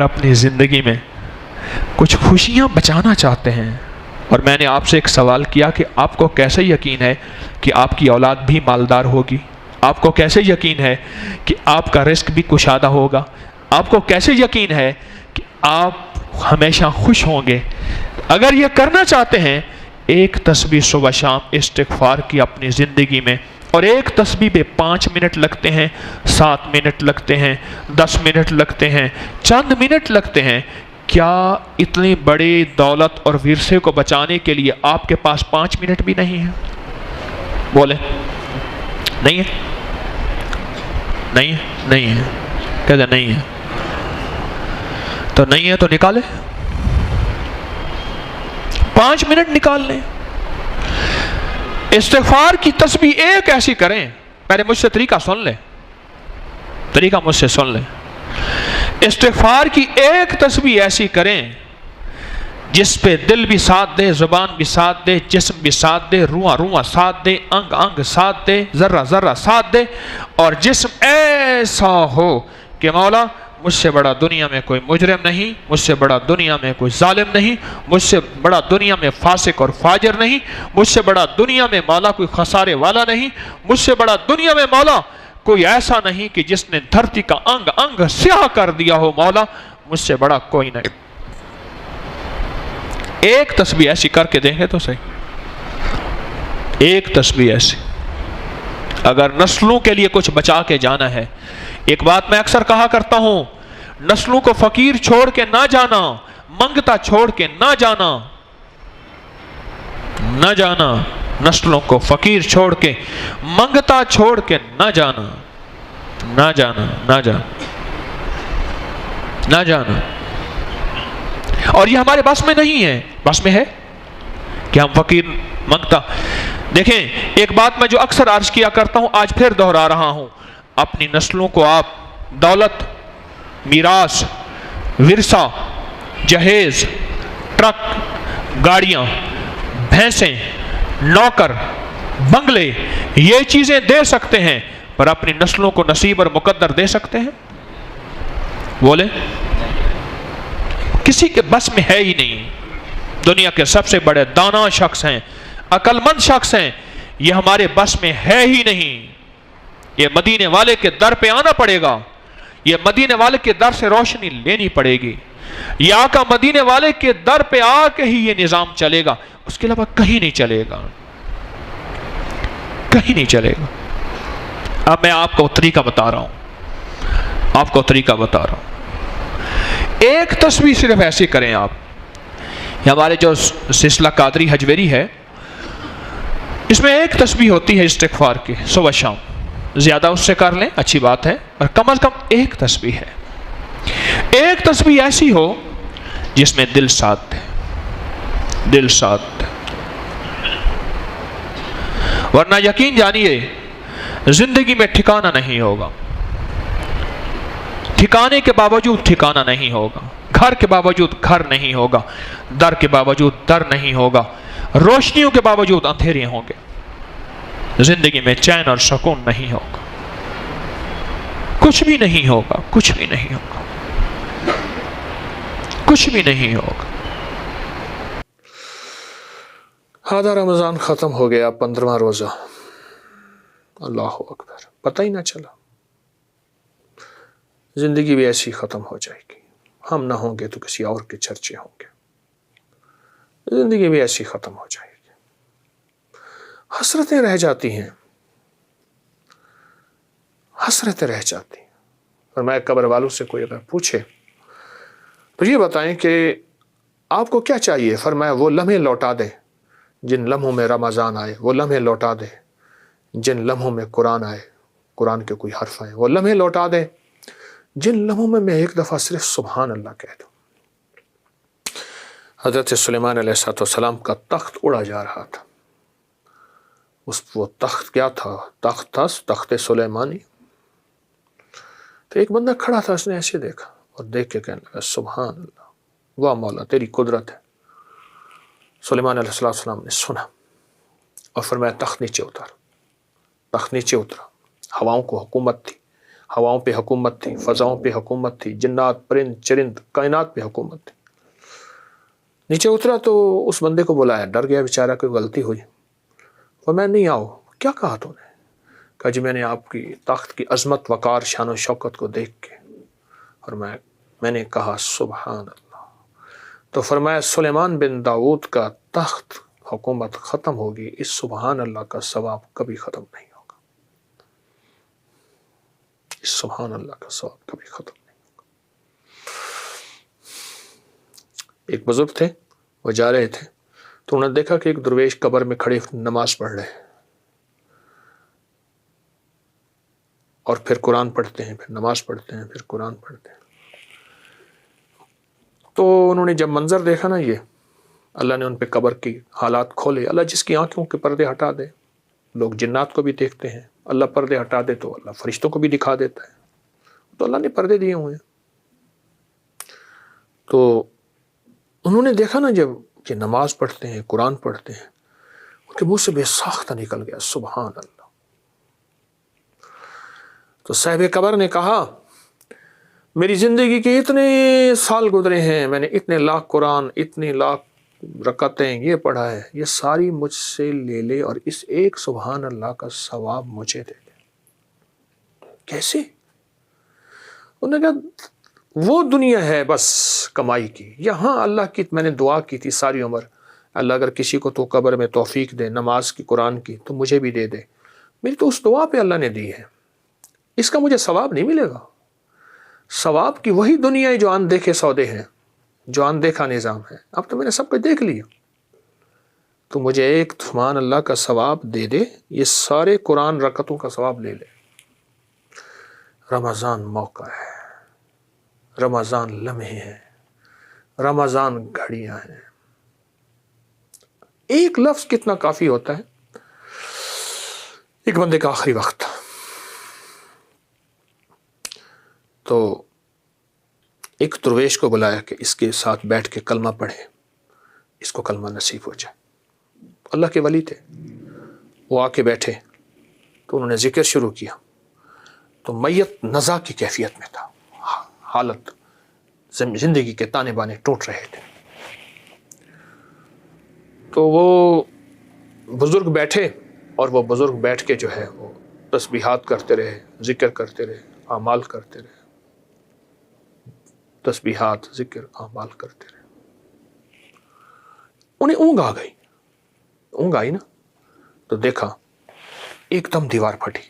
اپنی زندگی میں کچھ خوشیاں بچانا چاہتے ہیں، اور میں نے آپ سے ایک سوال کیا کہ آپ کو کیسے یقین ہے کہ آپ کی اولاد بھی مالدار ہوگی؟ آپ کو کیسے یقین ہے کہ آپ کا رزق بھی کشادہ ہوگا؟ آپ کو کیسے یقین ہے کہ آپ ہمیشہ خوش ہوں گے؟ اگر یہ کرنا چاہتے ہیں، ایک تسبیح صبح شام استغفار کی اپنی زندگی میں، اور ایک تسبیح پہ 5 منٹ لگتے ہیں، 7 منٹ لگتے ہیں، 10 منٹ لگتے ہیں، چند منٹ لگتے ہیں، کیا اتنی بڑی دولت اور ورثے کو بچانے کے لیے آپ کے پاس 5 منٹ بھی نہیں ہے؟ بولیں، نہیں ہے؟ نہیں ہے؟ نہیں ہے؟ کہتے نہیں ہے تو نہیں ہے تو نکالے، 5 منٹ نکال لیں۔ استغفار کی تسبیح ایک ایسی کریں، پہلے مجھ سے طریقہ سن لیں، طریقہ مجھ سے سن لیں۔ استغفار کی ایک تسبیح ایسی کریں جس پہ دل بھی ساتھ دے، زبان بھی ساتھ دے، جسم بھی ساتھ دے، روح روح ساتھ دے، انگ انگ ساتھ دے، ذرہ ذرہ ساتھ دے، اور جسم ایسا ہو کہ مولا مجھ سے بڑا دنیا میں کوئی مجرم نہیں، مجھ سے بڑا دنیا میں کوئی ظالم نہیں، مجھ سے بڑا دنیا میں فاسق اور فاجر نہیں، مجھ سے بڑا دنیا میں مولا کوئی خسارے والا نہیں، مجھ سے بڑا دنیا میں مولا کوئی ایسا نہیں کہ جس نے دھرتی کا انگ انگ سیاہ کر دیا ہو، مولا مجھ سے بڑا کوئی نہیں۔ ایک تسبیح ایسی کر کے دیکھیں تو صحیح، ایک تسبیح ایسی، اگر نسلوں کے لیے کچھ بچا کے جانا ہے۔ ایک بات میں اکثر کہا کرتا ہوں، نسلوں کو فقیر چھوڑ کے نہ جانا، منگتا چھوڑ کے نہ جانا، نہ جانا، نسلوں کو فقیر چھوڑ کے منگتا چھوڑ کے نہ جانا، نہ جانا، نہ جانا، نہ جانا۔ اور یہ ہمارے بس میں نہیں ہے، بس میں ہے کہ ہم فقیر منگتا۔ دیکھیں، ایک بات میں جو اکثر عرض کیا کرتا ہوں، آج پھر دہرا رہا ہوں، اپنی نسلوں کو آپ دولت، میراث، ورثہ، جہیز، ٹرک، گاڑیاں، بھینسیں، نوکر، بنگلے، یہ چیزیں دے سکتے ہیں، پر اپنی نسلوں کو نصیب اور مقدر دے سکتے ہیں؟ بولے، کسی کے بس میں ہے ہی نہیں۔ دنیا کے سب سے بڑے دانا شخص ہیں، عقل مند شخص ہیں، یہ ہمارے بس میں ہے ہی نہیں۔ یہ مدینے والے کے در پہ آنا پڑے گا، یہ مدینے والے کے در سے روشنی لینی پڑے گی، یہ آقا مدینے والے کے در پہ آ کے ہی یہ نظام چلے گا، اس کے علاوہ کہیں نہیں چلے گا، کہیں نہیں چلے گا۔ اب میں آپ کو طریقہ بتا رہا ہوں، آپ کو طریقہ بتا رہا ہوں۔ ایک تسبیح صرف ایسی کریں آپ۔ یہ ہمارے جو سلسلہ قادری حجویری ہے، اس میں ایک تسبیح ہوتی ہے استغفار کی، صبح شام، زیادہ اس سے کر لیں اچھی بات ہے، اور کم از کم ایک تسبیح ہے۔ ایک تسبیح ایسی ہو جس میں دل ساتھ دے، دل ساتھ دے، ورنہ یقین جانیے زندگی میں ٹھکانہ نہیں ہوگا، ٹھکانے کے باوجود ٹھکانہ نہیں ہوگا، گھر کے باوجود گھر نہیں ہوگا، در کے باوجود در نہیں ہوگا، روشنیوں کے باوجود اندھیرے ہوں گے، زندگی میں چین اور سکون نہیں ہوگا، کچھ بھی نہیں ہوگا، کچھ بھی نہیں ہوگا، کچھ بھی نہیں ہوگا۔ آدھا رمضان ختم ہو گیا، 15واں روزہ، اللہ اکبر، پتہ ہی نہ چلا، زندگی بھی ایسی ختم ہو جائے گی، ہم نہ ہوں گے تو کسی اور کے چرچے ہوں گے، زندگی بھی ایسی ختم ہو جائے گی، حسرتیں رہ جاتی ہیں، حسرتیں رہ جاتی ہیں۔ اور میں قبر والوں سے کوئی اگر پوچھے تو یہ بتائیں کہ آپ کو کیا چاہیے، فرمایا وہ لمحے لوٹا دیں جن لمحوں میں رمضان آئے، وہ لمحے لوٹا دیں جن لمحوں میں قرآن آئے، قرآن کے کوئی حرف آئے، وہ لمحے لوٹا دیں جن لمحوں میں میں ایک دفعہ صرف سبحان اللہ کہہ دوں۔ حضرت سلیمان علیہ السلام کا تخت اڑا جا رہا تھا، وہ تخت کیا تھا؟ تخت تھا تخت سلیمانی۔ تو ایک بندہ کھڑا تھا، اس نے ایسے دیکھا اور دیکھ کے کہنے لگا سبحان اللہ، واہ مولا تیری قدرت ہے۔ سلیمان علیہ السلام نے سنا اور فرمایا تخت نیچے اتار، تخت نیچے اترا، ہواؤں کو حکومت تھی، हवाओं पे हुकूमत थी, फ़ज़ाओं पे हुकूमत थी, जिन्नात, परिंद, चरिंद, कायनात पे हुकूमत थी। नीचे उतरा तो उस बंदे को बुलाया, डर गया बेचारा, कोई गलती हुई। और मैं नहीं आओ, क्या कहा तूने? कहा जी मैंने आपकी ताकत की अज़मत, वक़ार, शान व शौकत को देख के, और मैंने कहा सुबहान अल्लाह। तो फरमाया सुलेमान बिन दाऊद का तख्त, हुकूमत ख़त्म होगी, इस सुबहान अल्लाह का सवाब कभी ख़त्म नहीं होगा। इस सुबहान अल्लाह का सवाब कभी ख़त्म नहीं होगा। एक बुजुर्ग थे, वो जा रहे थे तो उन्होंने देखा कि एक दरवेश कब्र में खड़े नमाज पढ़ रहे हैं, और फिर कुरान पढ़ते हैं, फिर नमाज पढ़ते हैं, फिर कुरान पढ़ते हैं। तो उन्होंने जब मंजर देखा ना, ये अल्लाह ने उन पे कब्र की हालात खोले। अल्लाह जिसकी आंखों के पर्दे हटा दे, लोग जिन्नात को भी देखते हैं, अल्लाह पर्दे हटा दे तो अल्लाह फरिश्तों को भी दिखा देता है। तो अल्लाह ने पर्दे दिए हुए हैं। तो उन्होंने देखा ना जब कि नमाज पढ़ते हैं, कुरान पढ़ते हैं, उनके मुंह से बेसाख्ता निकल गया सुबहान अल्लाह। तो साहिब कब्र ने कहा मेरी ज़िंदगी के इतने साल गुजरे हैं, मैंने इतने लाख कुरान, इतनी लाख रकातें ये पढ़ा है, ये सारी मुझसे ले ले और इस एक सुबहान अल्लाह का सवाब मुझे दे दे। कैसे? उन्होंने कहा वो दुनिया है बस कमाई की, यहाँ अल्लाह की मैंने दुआ की थी सारी उम्र, अल्लाह अगर किसी को तो कब्र में तौफीक दे नमाज की, कुरान की, तो मुझे भी दे दे। मेरी तो उस दुआ पे अल्लाह ने दी है, इसका मुझे सवाब नहीं मिलेगा। सवाब की वही दुनिया है जो अनदेखे सौदे हैं, जो अनदेखा निज़ाम है। अब तो मैंने सब कुछ देख लिया, तो मुझे एक सुभान अल्लाह का सवाब दे दे, ये सारे कुरान रकतों का सवाब ले ले। रमज़ान मौका है, रमज़ान लम्हे हैं, रमज़ान घड़ियां हैं। एक लफ्ज़ कितना काफ़ी होता है। एक बंदे का आखिरी वक्त, तो एक दरवेश को बुलाया कि इसके साथ बैठ के कलमा पढ़े, इसको कलमा नसीब हो जाए। अल्लाह के वली थे, वो आके बैठे तो उन्होंने जिक्र शुरू किया। तो मैयत नज़ा की कैफियत में था, हालत ज़िंदगी के ताने बाने टूट रहे थे। तो वो बुज़ुर्ग बैठे, और वो बुज़ुर्ग बैठ के जो है वो तस्बीहात करते रहे, जिक्र करते रहे, आमाल करते रहे, तस्बीहात, जिक्र, आमाल करते रहे। उन्हें ऊँग आ गई। ऊँग आई ना, तो देखा एकदम दीवार फटी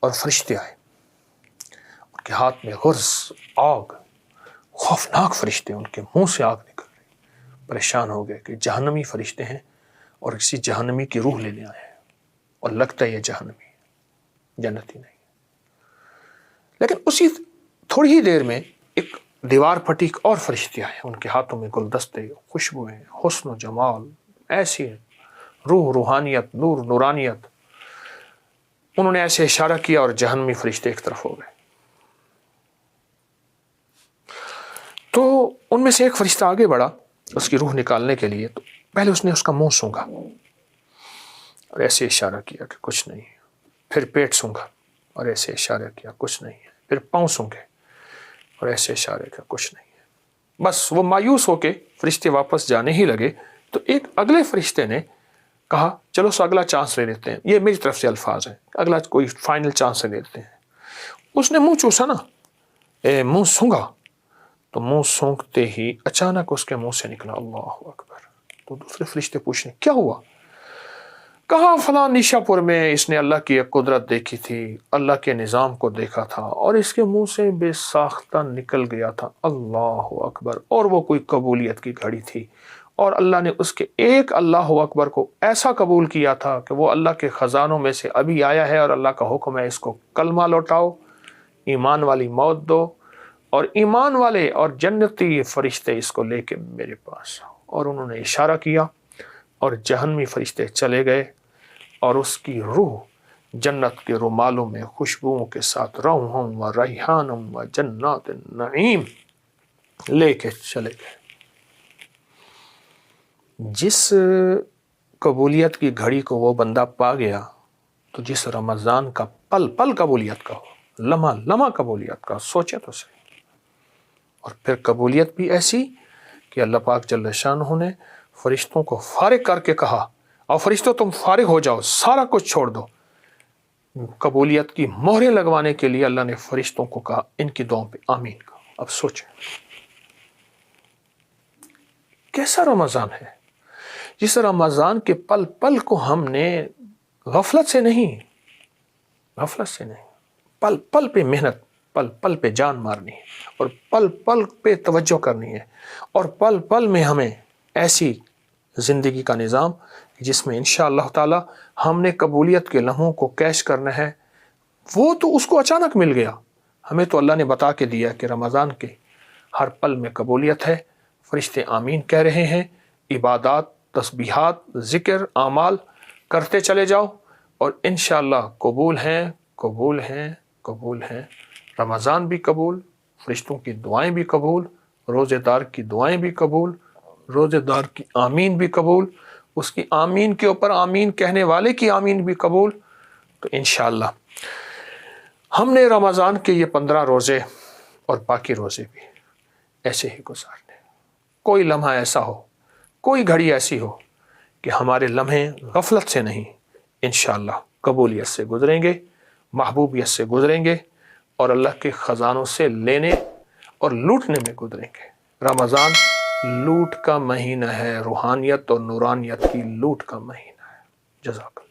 और फरिश्ते आए, उनके हाथ में गुर्ज़, आग, खौफनाक फरिश्ते, उनके मुंह से आग निकल रही। परेशान हो गए कि जहन्नमी फरिश्ते हैं और किसी जहन्नमी की रूह लेने आए हैं, और लगता है ये जहन्नमी है, जन्नती नहीं। लेकिन उसी थोड़ी ही देर में एक दीवार फटी और फरिश्ते आए, उनके हाथों में गुलदस्ते, खुशबुएं, हुस्न जमाल, ऐसी रूह, रूहानियत, नूर, नूरानियत। उन्होंने ऐसे इशारा किया और जहन्नमी फरिश्ते एक तरफ हो गए। तो उनमें से एक फरिश्ता आगे बढ़ा उसकी रूह निकालने के लिए। तो पहले उसने उसका मुंह सूंघा और ऐसे इशारा किया कि कुछ नहीं है। फिर पेट सूंघा और ऐसे इशारा किया कुछ नहीं है। फिर पाँव सूंघे और ऐसे इशारे किया कुछ नहीं है। बस वो मायूस होके फरिश्ते वापस जाने ही लगे तो एक अगले फरिश्ते ने कहा चलो सो अगला चांस ले लेते हैं। ये मेरी तरफ से अल्फाज हैं, अगला कोई फाइनल चांस ले लेते हैं। उसने मुंह चूसा ना, मुंह सूंघा, तो मुंह सूंघते ही अचानक उसके मुंह से निकला अल्लाहु अकबर। तो दूसरे फरिश्ते पूछने क्या हुआ? कहा फलां निशापुर में इसने अल्लाह की एक कुदरत देखी थी, अल्लाह के निज़ाम को देखा था और इसके मुंह से बेसाख्ता निकल गया था अल्लाहु अकबर। और वो कोई कबूलियत की घड़ी थी और अल्लाह ने उसके एक अल्लाहु अकबर को ऐसा कबूल किया था कि वो अल्लाह के ख़जानों में से अभी आया है और अल्लाह का हुक्म है इसको कलमा लौटाओ, ईमान वाली मौत दो और ईमान वाले और जन्नती फरिश्ते इसको लेके मेरे पास आओ। और उन्होंने इशारा किया और जहन्नमी फरिश्ते चले गए और उसकी रूह जन्नत के रुमालों में खुशबुओं के साथ रौहम व रैहानम व जन्नत नईम लेके चले गए। जिस कबूलियत की घड़ी को वो बंदा पा गया, तो जिस रमज़ान का पल पल कबूलियत का हो, लम्हा लम्हा कबूलियत का, सोचे तो सही। और फिर कबूलियत भी ऐसी कि अल्लाह पाक जल्ल शानहू ने फरिश्तों को फारिग करके कहा, और फरिश्तों तुम फारिग हो जाओ, सारा कुछ छोड़ दो। कबूलियत की मोहरें लगवाने के लिए अल्लाह ने फरिश्तों को कहा इनकी दुआओं पे आमीन कहो। अब सोचें कैसा रमज़ान है, जिस रमज़ान के पल पल को हमने गफलत से नहीं, पल पल पे मेहनत, पल पल पे जान मारनी है, और पल पल पे तवज्जो करनी है, और पल पल में हमें ऐसी ज़िंदगी का निज़ाम जिसमें इंशाअल्लाह ताला हमने कबूलियत के लम्हों को कैश करना है। वो तो उसको अचानक मिल गया, हमें तो अल्लाह ने बता के दिया कि रमज़ान के हर पल में कबूलियत है। फरिश्ते आमीन कह रहे हैं, इबादत, तस्बीहात, ज़िक्र, आमाल करते चले जाओ और इंशाअल्लाह कबूल हैं, कबूल हैं, कबूल हैं। रमज़ान भी कबूल, फरिश्तों की दुआएं भी कबूल, रोज़ेदार की दुआएं भी कबूल, रोज़ेदार की आमीन भी कबूल, उसकी आमीन के ऊपर आमीन कहने वाले की आमीन भी कबूल। तो इंशाअल्लाह हमने रमज़ान के ये 15 रोज़े और बाकी रोज़े भी ऐसे ही गुजारने। कोई लम्हा ऐसा हो, कोई घड़ी ऐसी हो कि हमारे लम्हे गफलत से नहीं, इंशाअल्लाह कबूलियत से गुजरेंगे, महबूबियत से गुजरेंगे, और अल्लाह के ख़जानों से लेने और लूटने में गुजरेंगे। रमज़ान लूट का महीना है, रूहानियत और नूरानियत की लूट का महीना है। जज़ाकल्लाह।